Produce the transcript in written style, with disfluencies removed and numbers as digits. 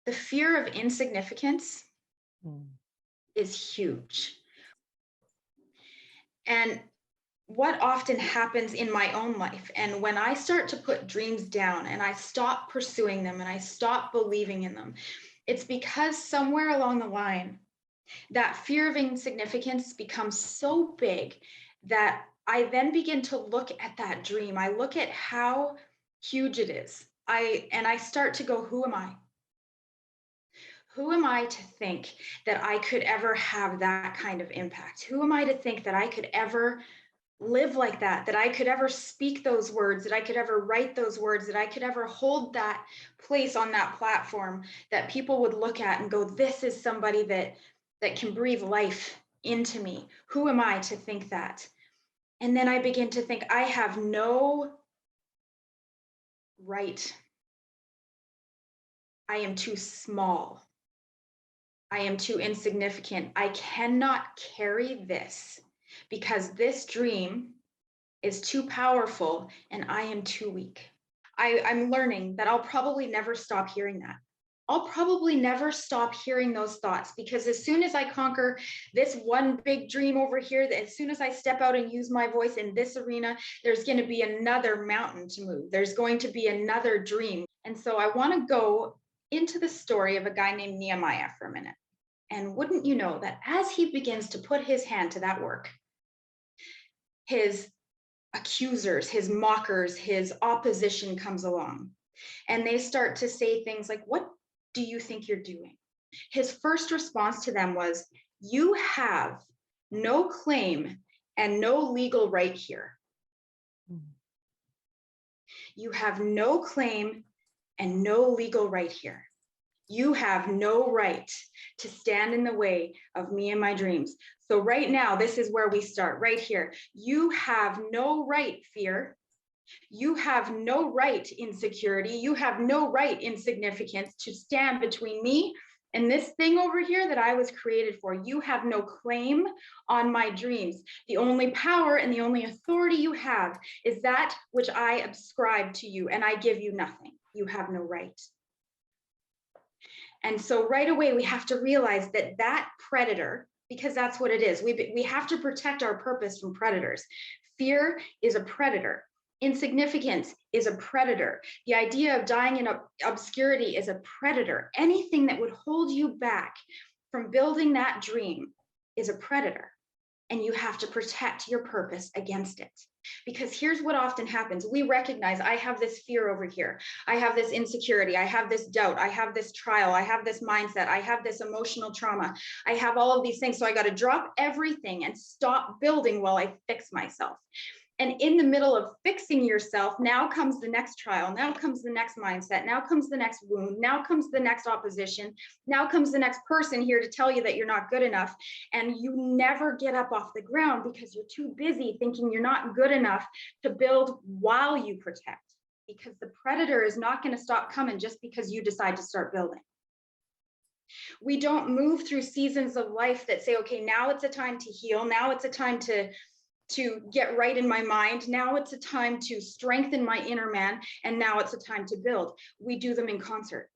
The fear of insignificance Mm. is huge. And what often happens in my own life, and when I start to put dreams down and I stop pursuing them and I stop believing in them, it's because somewhere along the line, that fear of insignificance becomes so big that I then begin to look at that dream. I look at how huge it is. I start to go, who am I? Who am I to think that I could ever have that kind of impact? Who am I to think that I could ever live like that I could ever speak those words, that I could ever write those words, that I could ever hold that place on that platform that people would look at and go, this is somebody that can breathe life into me. Who am I to think that? And then I begin to think I have no right. I am too small. I am too insignificant. I cannot carry this because this dream is too powerful and I am too weak. I'm learning that I'll probably never stop hearing that. I'll probably never stop hearing those thoughts because as soon as I conquer this one big dream over here, that as soon as I step out and use my voice in this arena, there's going to be another mountain to move. There's going to be another dream. And so I want to go into the story of a guy named Nehemiah for a minute. And wouldn't you know that as he begins to put his hand to that work, his accusers, his mockers, his opposition comes along. And they start to say things like, what do you think you're doing? His first response to them was, you have no claim and no legal right here. Mm. You have no claim and no legal right here. You have no right to stand in the way of me and my dreams. So right now, this is where we start, right here. You have no right, fear. You have no right, insecurity. You have no right, insignificance, to stand between me and this thing over here that I was created for. You have no claim on my dreams. The only power and the only authority you have is that which I ascribe to you, and I give you nothing. You have no right. And so right away, we have to realize that that predator, because that's what it is, we have to protect our purpose from predators. Fear is a predator. Insignificance is a predator. The idea of dying in obscurity is a predator. Anything that would hold you back from building that dream is a predator. And you have to protect your purpose against it. Because here's what often happens. We recognize I have this fear over here. I have this insecurity. I have this doubt. I have this trial. I have this mindset. I have this emotional trauma. I have all of these things. So I got to drop everything and stop building while I fix myself. And in the middle of fixing yourself, now comes the next trial. Now comes the next mindset. Now comes the next wound. Now comes the next opposition. Now comes the next person here to tell you that you're not good enough. And you never get up off the ground because you're too busy thinking you're not good enough to build while you protect. Because the predator is not going to stop coming just because you decide to start building. We don't move through seasons of life that say, okay, now it's a time to heal. Now it's a time to get right in my mind. Now it's a time to strengthen my inner man. And now it's a time to build. We do them in concert.